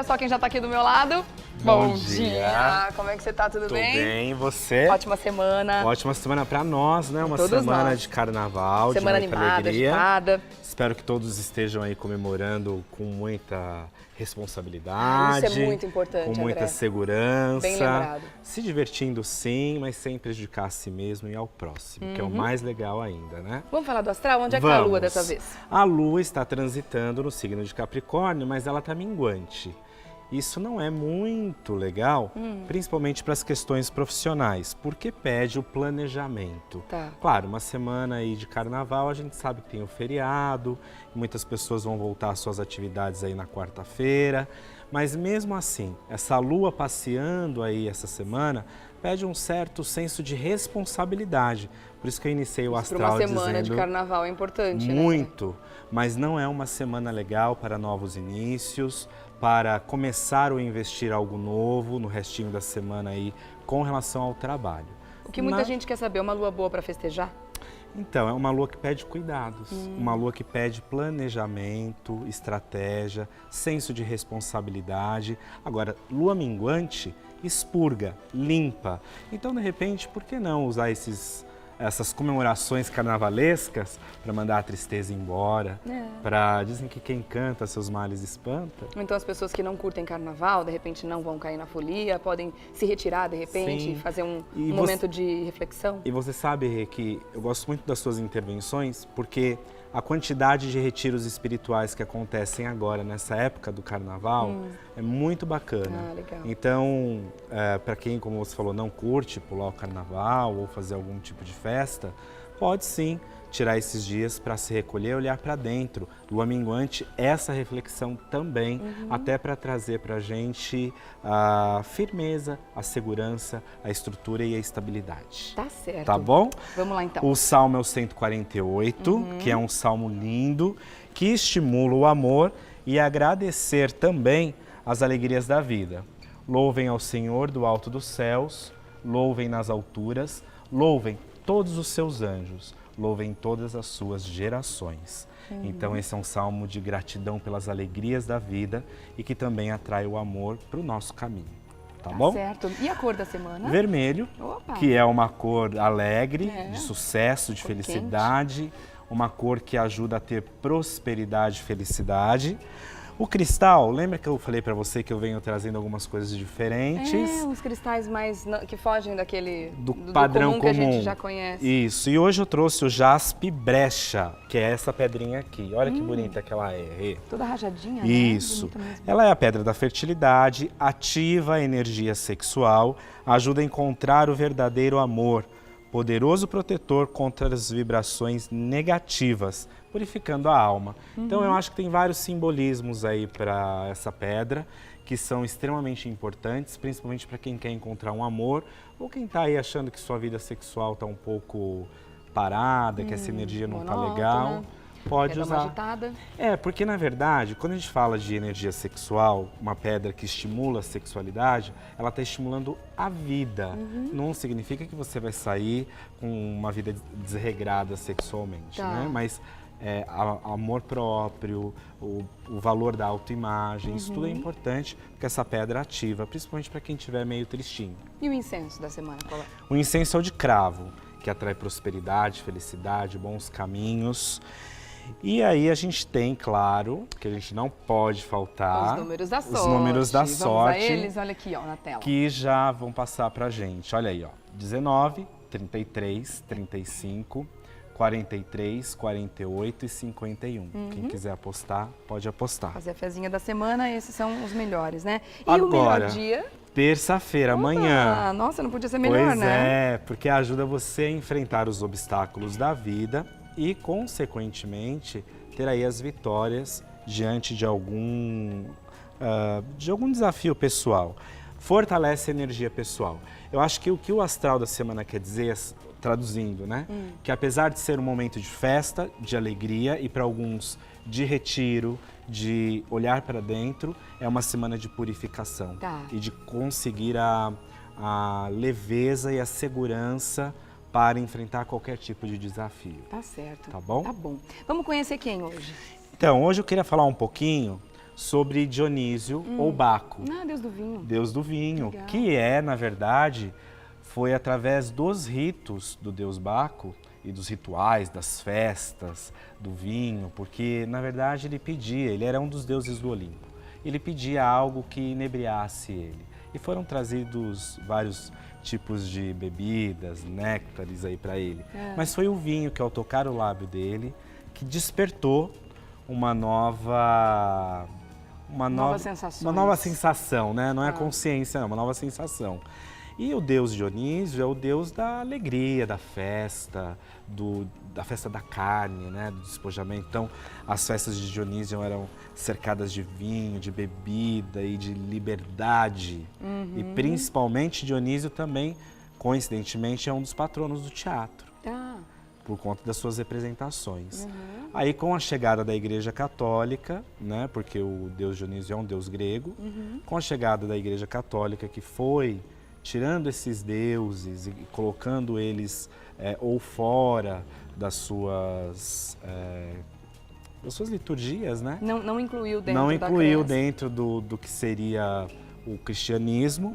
olha só quem já tá aqui do meu lado. Bom dia. Como é que você tá? Tudo Tô bem? bem, e você? Ótima semana. Ótima semana pra nós, né? Uma Todos semana nós. de carnaval, Semana de muita animada, alegria. agitada. Espero que todos estejam aí comemorando com muita responsabilidade. Isso é muito importante, com muita André. segurança. Bem lembrado. Se divertindo sim, mas sem prejudicar a si mesmo e ao próximo, que é o mais legal ainda, né? Vamos falar do astral? Onde é que tá a Lua dessa vez? A Lua está transitando no signo de Capricórnio, mas ela está minguante. Isso não é muito legal, principalmente para as questões profissionais, porque pede o planejamento. Tá. Claro, uma semana aí de carnaval, a gente sabe que tem o feriado, muitas pessoas vão voltar às suas atividades aí na quarta-feira, mas mesmo assim, essa lua passeando aí essa semana pede um certo senso de responsabilidade. Por isso que eu iniciei o astral Para uma semana dizendo de carnaval é importante, né? muito, mas não é uma semana legal para novos inícios, para começar ou investir algo novo no restinho da semana aí com relação ao trabalho. O que muita gente quer saber, uma lua boa para festejar? Então, é uma lua que pede cuidados, uma lua que pede planejamento, estratégia, senso de responsabilidade. Agora, lua minguante expurga, limpa. Então, de repente, por que não usar essas comemorações carnavalescas para mandar a tristeza embora, dizem que quem canta seus males espanta. Então as pessoas que não curtem carnaval, de repente não vão cair na folia, podem se retirar de repente, Sim. fazer um E momento de reflexão. E você sabe, Rê, que eu gosto muito das suas intervenções, porque a quantidade de retiros espirituais que acontecem agora, nessa época do carnaval, é muito bacana. Ah, legal. Então, para quem, como você falou, não curte pular o carnaval ou fazer algum tipo de festa, pode sim tirar esses dias para se recolher, olhar para dentro. Lua minguante, essa reflexão também, até para trazer para a gente a firmeza, a segurança, a estrutura e a estabilidade. Tá certo. Tá bom? Vamos lá então. O salmo é o 148, que é um salmo lindo, que estimula o amor e agradecer também as alegrias da vida. Louvem ao Senhor do alto dos céus, louvem nas alturas, louvem todos os seus anjos, louvem todas as suas gerações. Então esse é um salmo de gratidão pelas alegrias da vida e que também atrai o amor para o nosso caminho. Tá bom? Certo. E a cor da semana? Vermelho, Opa. que é uma cor alegre, de sucesso, de Cor felicidade, uma cor que ajuda a ter prosperidade e felicidade. O cristal, lembra que eu falei para você que eu venho trazendo algumas coisas diferentes? Uns cristais mais que fogem daquele Do padrão comum que a gente já conhece. Isso, e hoje eu trouxe o jaspe brecha, que é essa pedrinha aqui. Olha que bonita que ela é, Rê. Toda rajadinha, Isso. né? Bonita mesmo. Ela é a pedra da fertilidade, ativa a energia sexual, ajuda a encontrar o verdadeiro amor, poderoso protetor contra as vibrações negativas, purificando a alma. Então eu acho que tem vários simbolismos aí para essa pedra que são extremamente importantes, principalmente para quem quer encontrar um amor ou quem está aí achando que sua vida sexual está um pouco parada, que essa energia não está legal. Pode Quer dar usar. uma agitada? Porque na verdade, quando a gente fala de energia sexual, uma pedra que estimula a sexualidade, ela está estimulando a vida. Não significa que você vai sair com uma vida desregrada sexualmente, né? Mas amor próprio, o valor da autoimagem, isso tudo é importante, porque essa pedra ativa, principalmente para quem estiver meio tristinho. E o incenso da semana, qual é? O incenso é o de cravo, que atrai prosperidade, felicidade, bons caminhos. E aí a gente tem, claro, que a gente não pode faltar Os números da sorte. Os números da Vamos sorte. a eles, olha aqui, ó, na tela. Que já vão passar pra gente. Olha aí, ó. 19, 33, 35, 43, 48 e 51. Quem quiser apostar, pode apostar. Fazer a fezinha da semana, esses são os melhores, né? E Agora, o melhor dia? Terça-feira, amanhã. Ah, nossa, não podia ser melhor, Pois né? porque ajuda você a enfrentar os obstáculos da vida e, consequentemente, ter aí as vitórias diante de algum desafio pessoal. Fortalece a energia pessoal. Eu acho que o que o astral da semana quer dizer, traduzindo, né? Que apesar de ser um momento de festa, de alegria e para alguns de retiro, de olhar para dentro, é uma semana de purificação e de conseguir a leveza e a segurança para enfrentar qualquer tipo de desafio. Tá certo. Tá bom? Tá bom. Vamos conhecer quem hoje? Então, hoje eu queria falar um pouquinho sobre Dionísio ou Baco. Ah, Deus do vinho. Deus do vinho, Legal. que na verdade, foi através dos ritos do deus Baco e dos rituais, das festas, do vinho, porque na verdade ele era um dos deuses do Olimpo. Ele pedia algo que inebriasse ele. E foram trazidos vários tipos de bebidas, néctares aí para ele. Mas foi o vinho que, ao tocar o lábio dele, que despertou uma nova sensação, né? Não é consciência, não, uma nova sensação. E o deus Dionísio é o deus da alegria, da festa da carne, né? Do despojamento. Então, as festas de Dionísio eram cercadas de vinho, de bebida e de liberdade. E principalmente Dionísio também, coincidentemente, é um dos patronos do teatro. Por conta das suas representações. Aí, com a chegada da Igreja Católica, né, porque o deus Dionísio é um deus grego, com a chegada da Igreja Católica, que foi tirando esses deuses e colocando eles ou fora das suas liturgias, né? Não incluiu dentro Não da incluiu crença. dentro do que seria o cristianismo.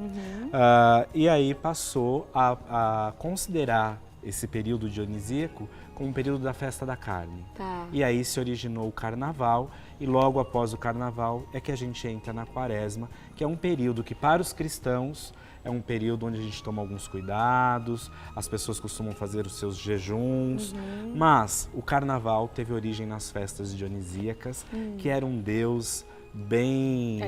E aí passou a considerar esse período dionisíaco como um período da festa da carne. E aí se originou o carnaval, e logo após o carnaval é que a gente entra na quaresma, que é um período que para os cristãos é um período onde a gente toma alguns cuidados, as pessoas costumam fazer os seus jejuns, mas o carnaval teve origem nas festas dionisíacas, que era um deus bem...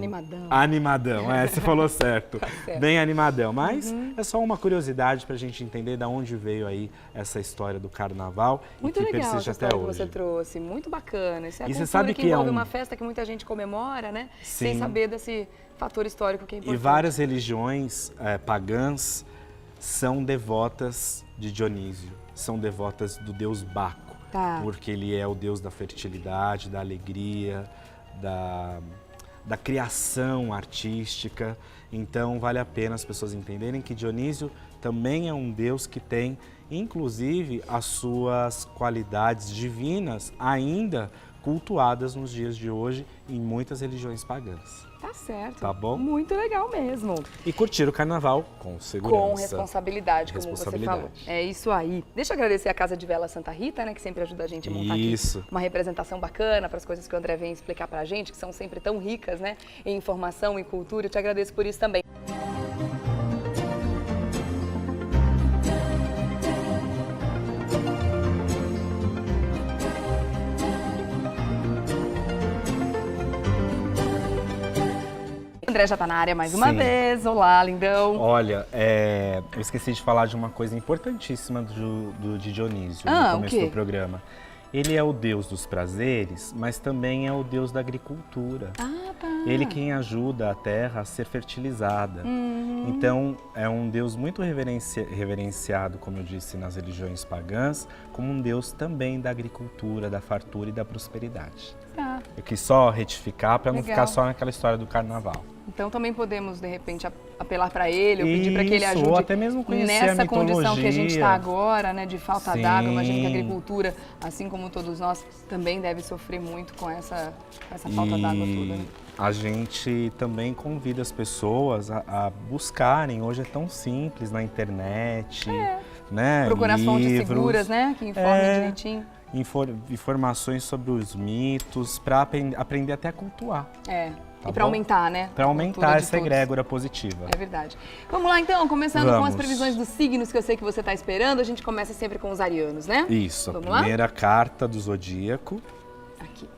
Animadão, você falou certo. Bem animadão, mas é só uma curiosidade para a gente entender de onde veio aí essa história do carnaval muito e que legal persiste essa até história hoje. Que você trouxe, muito bacana. Isso é a E você cultura sabe que que envolve uma festa que muita gente comemora, né? Sim. Sem saber desse fator histórico que é importante. E várias religiões pagãs são devotas de Dionísio, são devotas do deus Baco, porque ele é o deus da fertilidade, da alegria, da criação artística. Então vale a pena as pessoas entenderem que Dionísio também é um deus que tem, inclusive, as suas qualidades divinas ainda cultuadas nos dias de hoje em muitas religiões pagãs. Tá certo. Tá bom? Muito legal mesmo. E curtir o carnaval com segurança. Com responsabilidade, como você falou. É isso aí. Deixa eu agradecer a Casa de Vela Santa Rita, né, que sempre ajuda a gente a montar aqui uma representação bacana para as coisas que o André vem explicar pra gente, que são sempre tão ricas, né, em informação e cultura. Eu te agradeço por isso também. O André já está na área mais uma vez. Olá, lindão. Olha, eu esqueci de falar de uma coisa importantíssima de Dionísio no começo do programa. Ele é o deus dos prazeres, mas também é o deus da agricultura. Ele quem ajuda a terra a ser fertilizada. Então, é um deus muito reverenciado, como eu disse, nas religiões pagãs, como um deus também da agricultura, da fartura e da prosperidade. Eu quis só retificar para não ficar só naquela história do carnaval. Então também podemos, de repente, apelar para ele ou pedir para que ele ajude ou até mesmo conhecer nessa a condição que a gente está agora, né, de falta d'água. Imagino que a agricultura, assim como todos nós, também deve sofrer muito com essa falta d'água toda. Né? A gente também convida as pessoas a buscarem, hoje é tão simples na internet, né? Procurar fontes seguras, né, que informem direitinho. Informações sobre os mitos, para aprender até a cultuar. E para aumentar, né? Para aumentar essa egrégora positiva. É verdade. Vamos lá então, começando com as previsões dos signos que eu sei que você está esperando. A gente começa sempre com os arianos, né? Isso, Vamos a primeira carta do zodíaco. Aqui.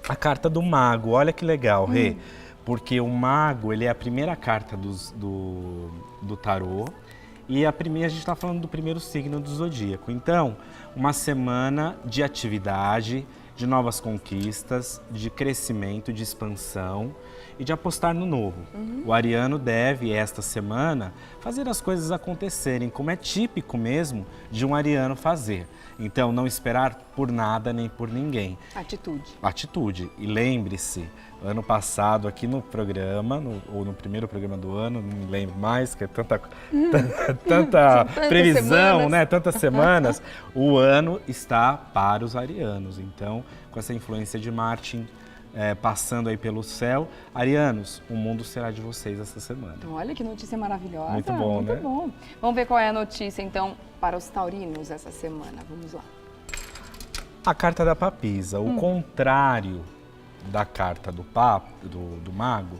A carta do mago, olha que legal, Rê. Porque o mago, ele é a primeira carta do tarô. E a gente está falando do primeiro signo do zodíaco. Então, uma semana de atividade, de novas conquistas, de crescimento, de expansão e de apostar no novo. O ariano deve, esta semana, fazer as coisas acontecerem, como é típico mesmo de um ariano fazer. Então, não esperar por nada nem por ninguém. Atitude. E lembre-se, ano passado aqui no programa, ou no primeiro programa do ano, não me lembro mais, que é tanta previsão, semanas. Né? Tantas semanas, o ano está para os arianos. Então, com essa influência de Marte passando aí pelo céu. Arianos, o mundo será de vocês essa semana. Então, olha que notícia maravilhosa. Muito bom, muito né? Bom. Vamos ver qual é a notícia, então, para os taurinos essa semana. Vamos lá. A carta da papisa, o contrário da carta do mago,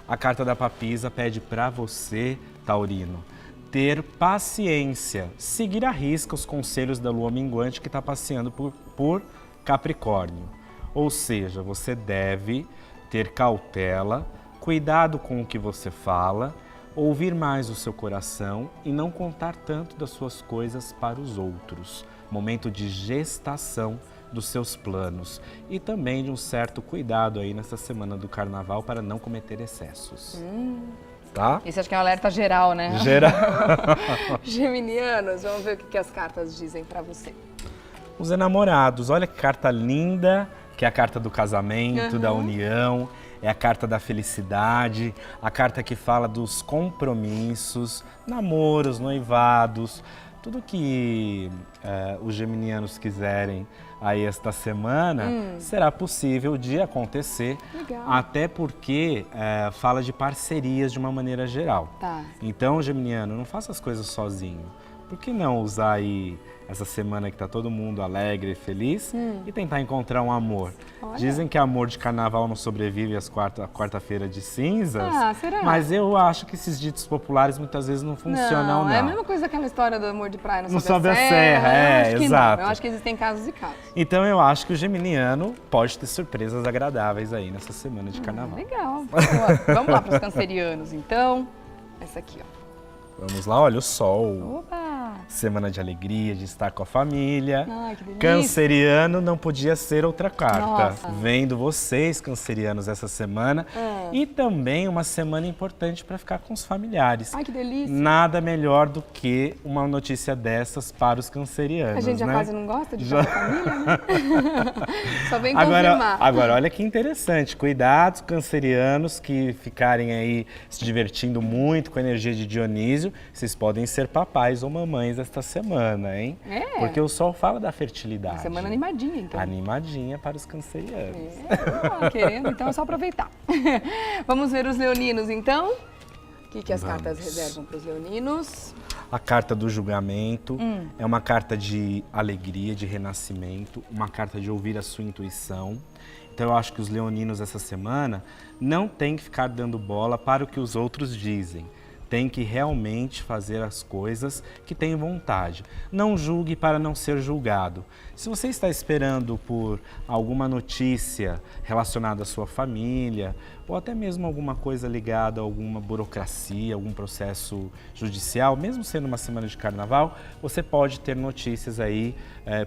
a carta da papisa pede para você, taurino, ter paciência, seguir à risca os conselhos da lua minguante que está passeando por Capricórnio. Ou seja, você deve ter cautela, cuidado com o que você fala, ouvir mais o seu coração e não contar tanto das suas coisas para os outros. Momento de gestação dos seus planos e também de um certo cuidado aí nessa semana do carnaval para não cometer excessos. Tá? Esse acho que é um alerta geral, né? Geral. Geminianos, vamos ver o que as cartas dizem para você. Os enamorados, olha que carta linda, que é a carta do casamento, da união, é a carta da felicidade, a carta que fala dos compromissos, namoros, noivados, tudo que os geminianos quiserem aí esta semana será possível de acontecer. Legal. Até porque fala de parcerias de uma maneira geral. Tá. Então, geminiano, não faça as coisas sozinho. Por que não usar aí essa semana que está todo mundo alegre e feliz e tentar encontrar um amor? Olha. Dizem que amor de carnaval não sobrevive às quarta-feira de cinzas, será? mas eu acho que esses ditos populares muitas vezes não funcionam, não. É a mesma coisa daquela história do amor de praia não sobe a serra. Exato. Eu acho que existem casos e casos. Então eu acho que o geminiano pode ter surpresas agradáveis aí nessa semana de carnaval. Legal. Vamos lá para os cancerianos, então. Essa aqui, ó. Vamos lá, olha o sol. Opa! Semana de alegria, de estar com a família. Ai, que delícia. Canceriano não podia ser outra carta. Nossa. Vendo vocês, cancerianos, essa semana. E também uma semana importante para ficar com os familiares. Ai, que delícia. Nada melhor do que uma notícia dessas para os cancerianos, A gente já né? quase não gosta de estar com a família, né? Só vem confirmar. Agora, olha que interessante. Cuidado, cancerianos que ficarem aí se divertindo muito com a energia de Dionísio. Vocês podem ser papais ou mamães esta semana, hein? Porque o sol fala da fertilidade. Uma semana animadinha, então. Animadinha para os cancerianos. Querendo, então é só aproveitar. Vamos ver os leoninos, então? O que as cartas reservam para os leoninos? A carta do julgamento é uma carta de alegria, de renascimento, uma carta de ouvir a sua intuição. Então eu acho que os leoninos essa semana não tem que ficar dando bola para o que os outros dizem. Tem que realmente fazer as coisas que tem vontade. Não julgue para não ser julgado. Se você está esperando por alguma notícia relacionada à sua família, ou até mesmo alguma coisa ligada a alguma burocracia, algum processo judicial, mesmo sendo uma semana de carnaval, você pode ter notícias aí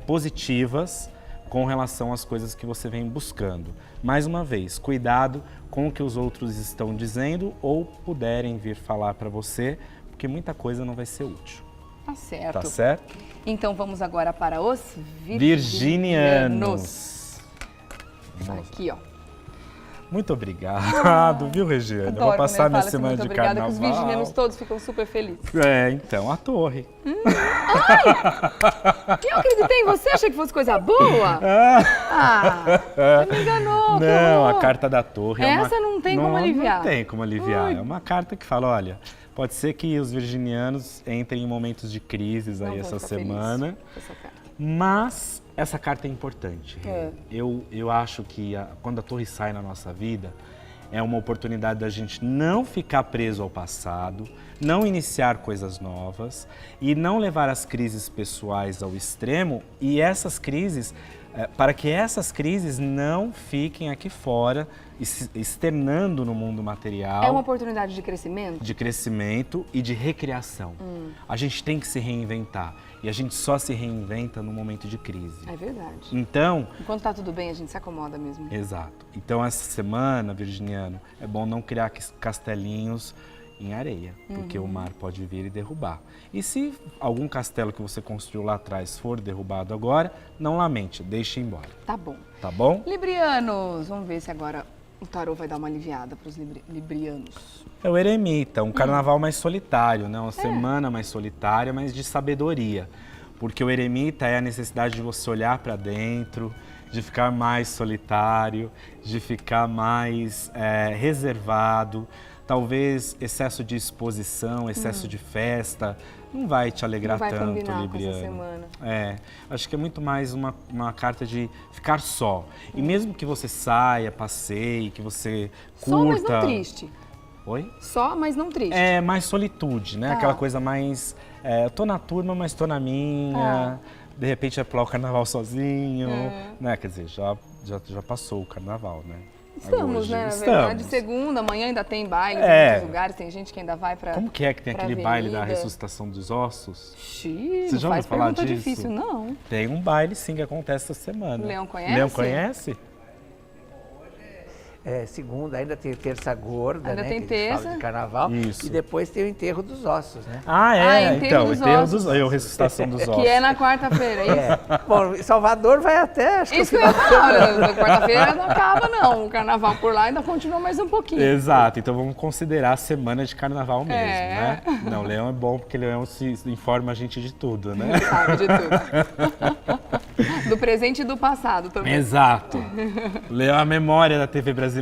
positivas com relação às coisas que você vem buscando. Mais uma vez, cuidado com o que os outros estão dizendo ou puderem vir falar para você, porque muita coisa não vai ser útil. Tá certo. Tá certo? Então vamos agora para os virginianos. Aqui, ó. Muito obrigado, viu, Regiane? Adoro, eu vou passar minha assim, semana de carnaval. Que os virginianos todos ficam super felizes. Então, a torre. Ai! Eu acreditei em você, achei que fosse coisa boa. Você me enganou. Não, a carta da torre Essa não tem como aliviar. Não tem como aliviar. É uma carta que fala, olha, pode ser que os virginianos entrem em momentos de crises aí essa semana. Mas essa carta é importante. Eu acho que quando a torre sai na nossa vida, é uma oportunidade da gente não ficar preso ao passado, não iniciar coisas novas e não levar as crises pessoais ao extremo e essas crises, para que essas crises não fiquem aqui fora, externando no mundo material. É uma oportunidade de crescimento? De crescimento e de recriação. A gente tem que se reinventar. E a gente só se reinventa no momento de crise. É verdade. Então... Enquanto tá tudo bem, a gente se acomoda mesmo. Exato. Então, essa semana, virginiano, é bom não criar castelinhos em areia, porque o mar pode vir e derrubar. E se algum castelo que você construiu lá atrás for derrubado agora, não lamente, deixe embora. Tá bom. Tá bom? Librianos, vamos ver se agora o tarô vai dar uma aliviada para os librianos. É o eremita, um carnaval mais solitário, né? Uma semana mais solitária, mas de sabedoria. Porque o eremita é a necessidade de você olhar para dentro, de ficar mais solitário, de ficar mais reservado. Talvez excesso de exposição, excesso de festa, não vai te alegrar tanto, Libriano. Com essa semana. Acho que é muito mais uma carta de ficar só. E mesmo que você saia, passeie, que você curta... Só, mas não triste. Oi? Só, mas não triste. É, mais solitude, né? Aquela coisa mais... eu tô na turma, mas tô na minha. De repente vai pular o carnaval sozinho, né? Quer dizer, já passou o carnaval, né? Estamos, né? Na verdade, segunda, amanhã ainda tem baile em muitos lugares, tem gente que ainda vai pra... Como que tem aquele baile da ressuscitação dos ossos? Você já ouviu falar disso? Difícil, não. Tem um baile, sim, que acontece essa semana. O Leão conhece? Leão conhece? Segunda, ainda tem terça gorda, ainda né? Tem terça. De carnaval. Isso. E depois tem o enterro dos ossos, né? Enterro dos ossos. Ressuscitação dos ossos. Que é na quarta-feira, é isso? Bom, Salvador vai até... Isso que eu ia falar, na quarta-feira não acaba não, o carnaval por lá ainda continua mais um pouquinho. Exato, então vamos considerar a semana de carnaval mesmo, né? Não, Leão é bom porque Leão se informa a gente de tudo, né? Sabe de tudo. Do presente e do passado também. Exato. Leão é a memória da TV brasileira.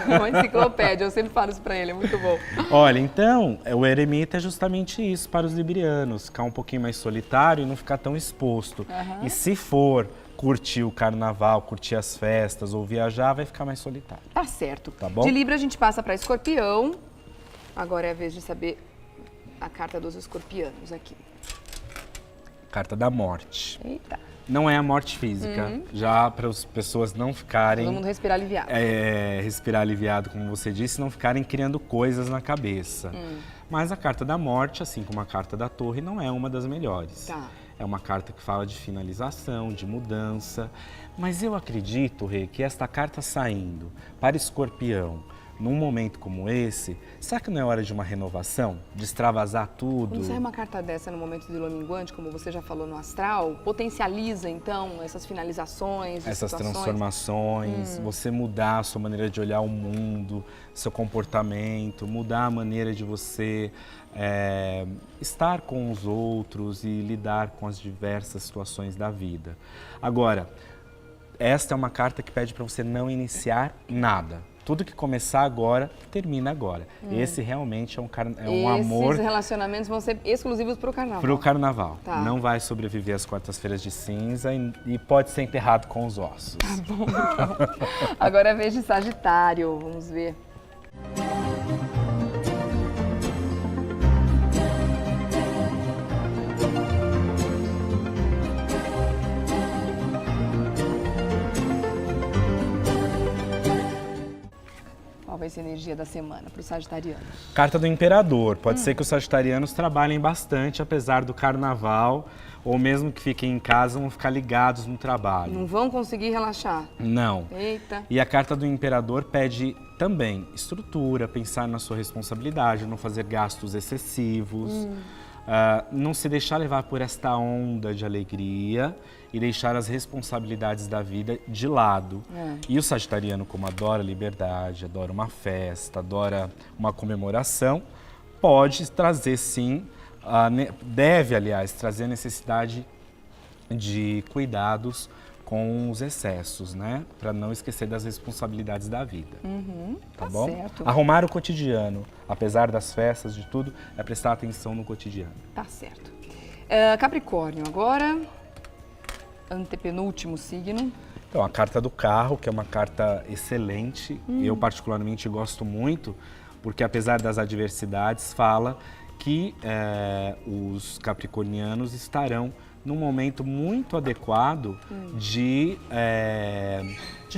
Uma enciclopédia, eu sempre falo isso pra ele, é muito bom. Olha, então, o eremita é justamente isso para os librianos, ficar um pouquinho mais solitário e não ficar tão exposto. E se for curtir o carnaval, curtir as festas ou viajar, vai ficar mais solitário. Tá certo. Tá bom? De Libra a gente passa para Escorpião. Agora é a vez de saber a carta dos escorpianos aqui. Carta da morte. Eita. Não é a morte física, já para as pessoas não ficarem... Todo mundo respirar aliviado. Respirar aliviado, como você disse, não ficarem criando coisas na cabeça. Mas a carta da morte, assim como a carta da torre, não é uma das melhores. Tá. É uma carta que fala de finalização, de mudança. Mas eu acredito, Rê, que esta carta saindo para Escorpião, num momento como esse, será que não é hora de uma renovação? De extravasar tudo? Quando sai uma carta dessa no momento de lua minguante, como você já falou no astral, potencializa então essas finalizações, essas situações. Transformações, você mudar a sua maneira de olhar o mundo, seu comportamento, mudar a maneira de você estar com os outros e lidar com as diversas situações da vida. Agora, esta é uma carta que pede para você não iniciar nada. Tudo que começar agora, termina agora. Esse realmente é um amor... Esses relacionamentos vão ser exclusivos para o carnaval. Para o carnaval. Tá. Não vai sobreviver às quartas-feiras de cinza e pode ser enterrado com os ossos. Tá bom, então. Agora é a vez de Sagitário, vamos ver. Qual vai ser a energia da semana para os sagitarianos? Carta do Imperador. Pode ser que os sagitarianos trabalhem bastante, apesar do carnaval, ou mesmo que fiquem em casa, vão ficar ligados no trabalho. Não vão conseguir relaxar? Não. Eita. E a Carta do Imperador pede também estrutura, pensar na sua responsabilidade, não fazer gastos excessivos, não se deixar levar por esta onda de alegria e deixar as responsabilidades da vida de lado. E o sagitariano, como adora liberdade, adora uma festa, adora uma comemoração, pode trazer sim, deve aliás, trazer a necessidade de cuidados com os excessos, né? Para não esquecer das responsabilidades da vida. Tá bom? Certo. Arrumar o cotidiano, apesar das festas, de tudo, é prestar atenção no cotidiano. Tá certo. Capricórnio, agora, antepenúltimo signo. Então, a carta do carro, que é uma carta excelente, eu particularmente gosto muito, porque apesar das adversidades, fala que os capricornianos estarão num momento muito adequado de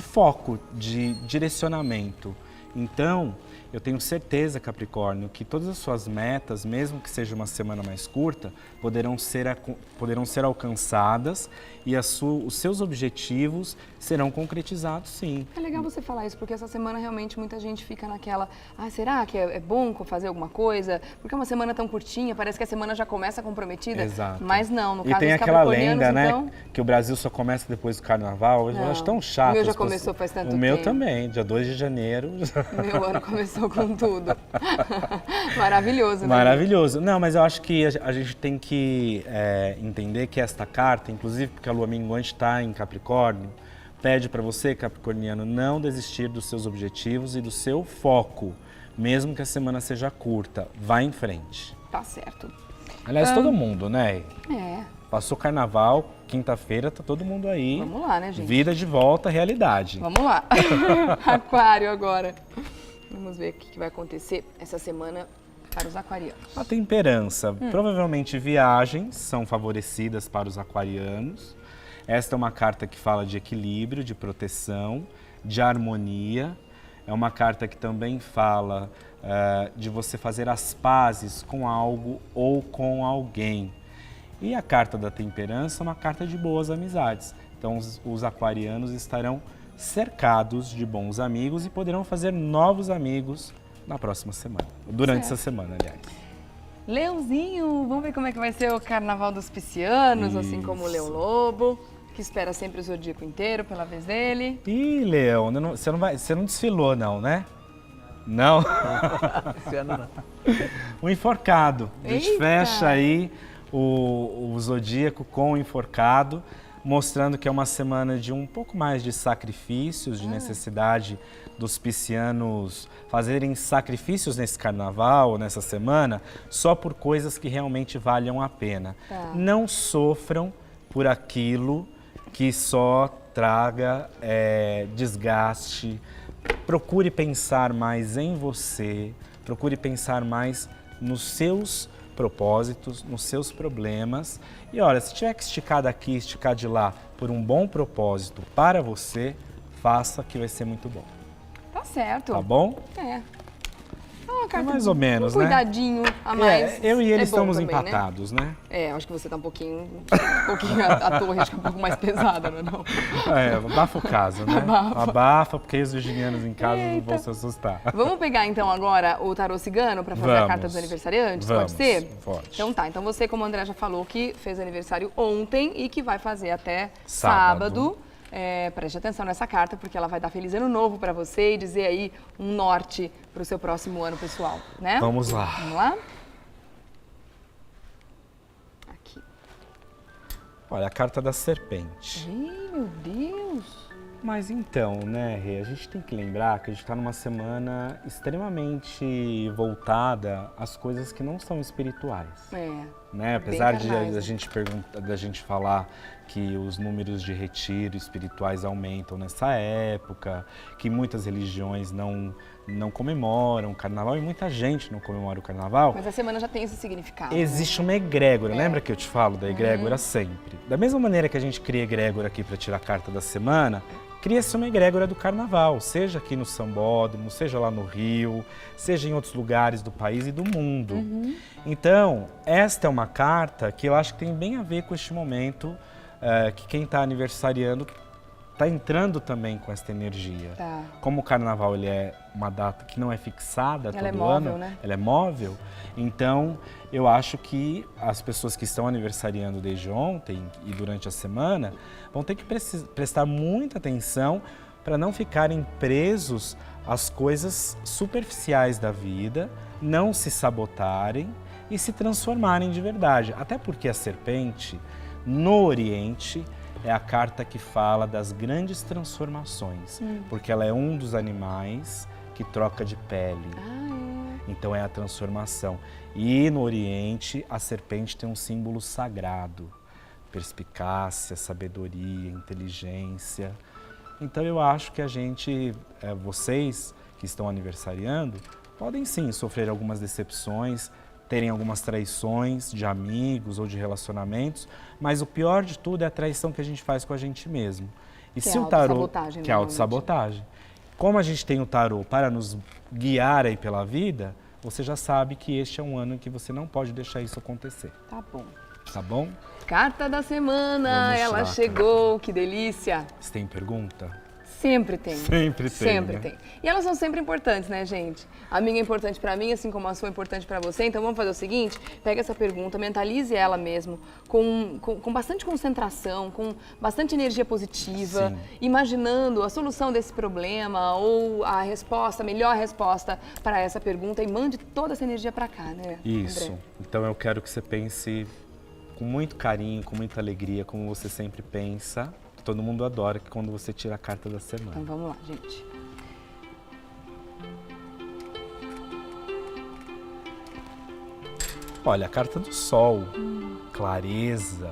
foco, de direcionamento. Então, eu tenho certeza, Capricórnio, que todas as suas metas, mesmo que seja uma semana mais curta, poderão ser alcançadas e os seus objetivos serão concretizados, sim. É legal você falar isso, porque essa semana realmente muita gente fica naquela, será que é bom fazer alguma coisa? Porque é uma semana tão curtinha, parece que a semana já começa comprometida. Exato. Mas não, no caso E tem dos aquela capricornianos, lenda, né, então... que o Brasil só começa depois do carnaval. Eu acho tão chato. O meu já começou faz tanto tempo. O meu também, dia 2 de janeiro. Meu ano começou com tudo. Maravilhoso, né? Maravilhoso. Não, mas eu acho que a gente tem que entender que esta carta, inclusive porque a lua minguante está em Capricórnio, pede para você, capricorniano, não desistir dos seus objetivos e do seu foco, mesmo que a semana seja curta. Vá em frente. Tá certo. Aliás, todo mundo, né? É. Passou carnaval, quinta-feira, tá todo mundo aí. Vamos lá, né, gente? Vida de volta à realidade. Vamos lá. Aquário agora. Vamos ver o que vai acontecer essa semana para os aquarianos. A temperança. Provavelmente viagens são favorecidas para os aquarianos. Esta é uma carta que fala de equilíbrio, de proteção, de harmonia. É uma carta que também fala de você fazer as pazes com algo ou com alguém. E a carta da temperança é uma carta de boas amizades. Então os aquarianos estarão cercados de bons amigos e poderão fazer novos amigos na próxima semana. Durante essa semana, aliás. Leãozinho, vamos ver como é que vai ser o Carnaval dos Piscianos, assim como o Leão Lobo, que espera sempre o zodíaco inteiro pela vez dele. Ih, Leão, você não desfilou não, né? Não? Esse ano não. O enforcado. A gente Eita! fecha aí o zodíaco com o enforcado, mostrando que é uma semana de um pouco mais de sacrifícios, de necessidade dos piscianos fazerem sacrifícios nesse carnaval, nessa semana, só por coisas que realmente valham a pena. Tá. Não sofram por aquilo que só traga desgaste. Procure pensar mais em você, procure pensar mais nos seus propósitos, nos seus problemas. E olha, se tiver que esticar daqui, esticar de lá por um bom propósito para você, faça que vai ser muito bom. Tá certo. Tá bom? É. Uma carta mais ou menos, um né? cuidadinho a mais. Eu e ele bom estamos também, empatados, né? Acho que você tá um pouquinho a torre acho que é um pouco mais pesada, não é não? Abafa o caso, né? Abafa, porque os virginianos em casa não vão se assustar. Vamos pegar então agora o tarô cigano para fazer a carta dos aniversariantes? Pode ser? Pode. Então tá, então você, como o André já falou, que fez aniversário ontem e que vai fazer até sábado. Preste atenção nessa carta, porque ela vai dar feliz ano novo para você e dizer aí um norte para o seu próximo ano pessoal, né? Vamos lá. Vamos lá? Aqui. Olha, a carta da serpente. Ih, meu Deus! Mas então, né, Rê, a gente tem que lembrar que a gente está numa semana extremamente voltada às coisas que não são espirituais. Né? Apesar de a gente falar que os números de retiro espirituais aumentam nessa época, que muitas religiões não comemoram o carnaval e muita gente não comemora o carnaval. Mas a semana já tem esse significado. Existe uma egrégora, lembra que eu te falo da egrégora sempre? Da mesma maneira que a gente cria egrégora aqui para tirar a carta da semana, cria-se uma egrégora do carnaval, seja aqui no Sambódromo, seja lá no Rio, seja em outros lugares do país e do mundo. Então, esta é uma carta que eu acho que tem bem a ver com este momento que quem está aniversariando está entrando também com esta energia. Tá. Como o carnaval ele é uma data que não é fixada todo Ela é móvel, ano, né? ela é móvel, então eu acho que as pessoas que estão aniversariando desde ontem e durante a semana vão ter que prestar muita atenção para não ficarem presos às coisas superficiais da vida, não se sabotarem e se transformarem de verdade. Até porque a serpente, no Oriente, é a carta que fala das grandes transformações, porque ela é um dos animais que troca de pele. Então é a transformação. E no Oriente, a serpente tem um símbolo sagrado, perspicácia, sabedoria, inteligência. Então eu acho que a gente, vocês que estão aniversariando, podem sim sofrer algumas decepções, terem algumas traições de amigos ou de relacionamentos, mas o pior de tudo é a traição que a gente faz com a gente mesmo. E que se é o tarô, autossabotagem, que é autossabotagem. Como a gente tem o tarô para nos guiar aí pela vida, você já sabe que este é um ano em que você não pode deixar isso acontecer. Tá bom. Tá bom? Carta da semana, Vamos ela lá, chegou, que delícia. Você tem pergunta? sempre tem. Sempre tem. Sempre né? tem. E elas são sempre importantes, né, gente? A minha é importante pra mim, assim como a sua é importante pra você. Então vamos fazer o seguinte, pega essa pergunta, mentalize ela mesmo, com bastante concentração, com bastante energia positiva, Sim. imaginando a solução desse problema ou a resposta, a melhor resposta para essa pergunta e mande toda essa energia pra cá, né, Isso. André? Então eu quero que você pense com muito carinho, com muita alegria, como você sempre pensa. Todo mundo adora que quando você tira a carta da semana. Então vamos lá, gente. Olha, a carta do Sol, clareza,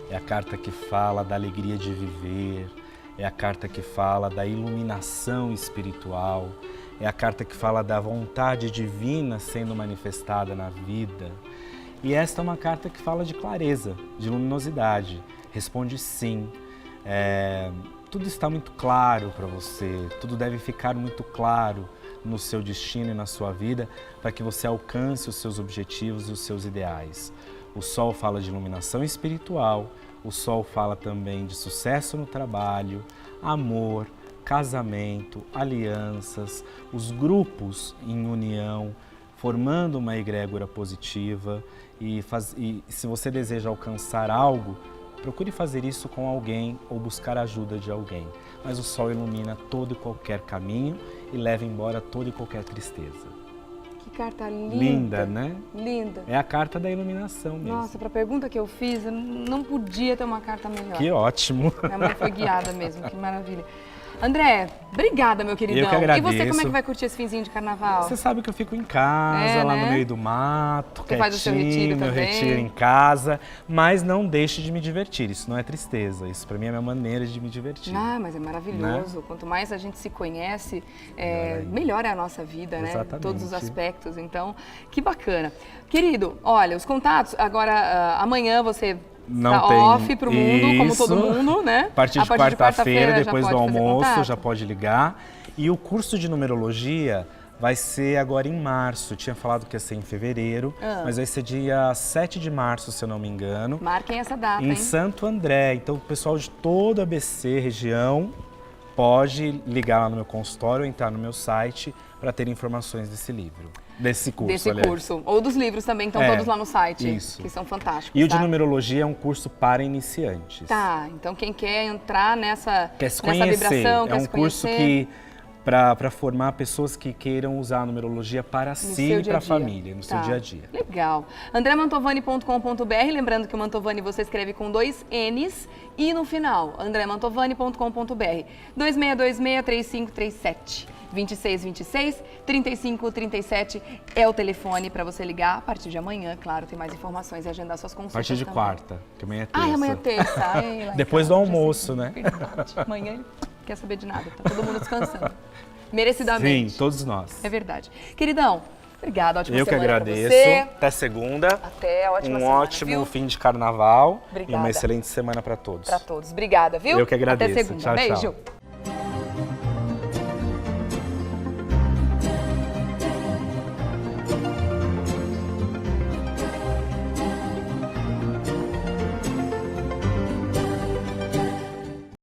é a carta que fala da alegria de viver, é a carta que fala da iluminação espiritual, é a carta que fala da vontade divina sendo manifestada na vida. E esta é uma carta que fala de clareza, de luminosidade. Responde sim. Tudo está muito claro para você, tudo deve ficar muito claro no seu destino e na sua vida para que você alcance os seus objetivos e os seus ideais. O Sol fala de iluminação espiritual, o Sol fala também de sucesso no trabalho, amor, casamento, alianças, os grupos em união, formando uma egrégora positiva e se você deseja alcançar algo, procure fazer isso com alguém ou buscar a ajuda de alguém. Mas o Sol ilumina todo e qualquer caminho e leva embora toda e qualquer tristeza. Que carta linda. Linda, né? Linda. É a carta da iluminação mesmo. Nossa, para a pergunta que eu fiz, eu não podia ter uma carta melhor. Que ótimo. Minha mãe foi guiada mesmo, que maravilha. André, obrigada, meu queridão. Eu que agradeço. E você, como é que vai curtir esse finzinho de carnaval? Você sabe que eu fico em casa, lá no meio do mato, você faz o seu retiro meu também? retiro em casa, mas não deixe de me divertir, isso não é tristeza, isso pra mim é a minha maneira de me divertir. Ah, mas é maravilhoso, né? Quanto mais a gente se conhece, melhor é a nossa vida, né? Exatamente. Todos os aspectos, então, que bacana. Querido, olha, os contatos, agora amanhã você... Não tá tem off pro mundo, isso. como todo mundo, né? A partir de quarta-feira, depois do almoço, já pode ligar. E o curso de numerologia vai ser agora em março. Eu tinha falado que ia ser em fevereiro, mas vai ser dia 7 de março, se eu não me engano. Marquem essa data, em hein? Santo André. Então, o pessoal de toda a ABC, região, pode ligar lá no meu consultório ou entrar no meu site para ter informações desse livro. Desse curso, curso. Ou dos livros também, estão todos lá no site. Isso. Que são fantásticos. E o de numerologia é um curso para iniciantes. Tá, então quem quer entrar nessa conhecer. Vibração, é um curso que para formar pessoas que queiram usar a numerologia para si e para a família, no seu dia a dia. Legal. andremantovani.com.br, lembrando que o Mantovani você escreve com 2 N's e no final, andremantovani.com.br, 2626-3537. 2626-3537 é o telefone para você ligar. A partir de amanhã, claro, tem mais informações e agendar suas consultas. A partir de também. quarta, que amanhã é terça. Amanhã é terça. Depois do almoço, né? Verdade. Amanhã ele não quer saber de nada, tá todo mundo descansando. Merecidamente. Sim, todos nós. É verdade. Queridão, obrigada, ótima semana. Eu que agradeço. Até segunda. Até, ótima semana. Um ótimo fim de carnaval. Obrigada. E uma excelente semana para todos. Para todos. Obrigada, viu? Eu que agradeço. Até segunda. Tchau, Beijo. Tchau.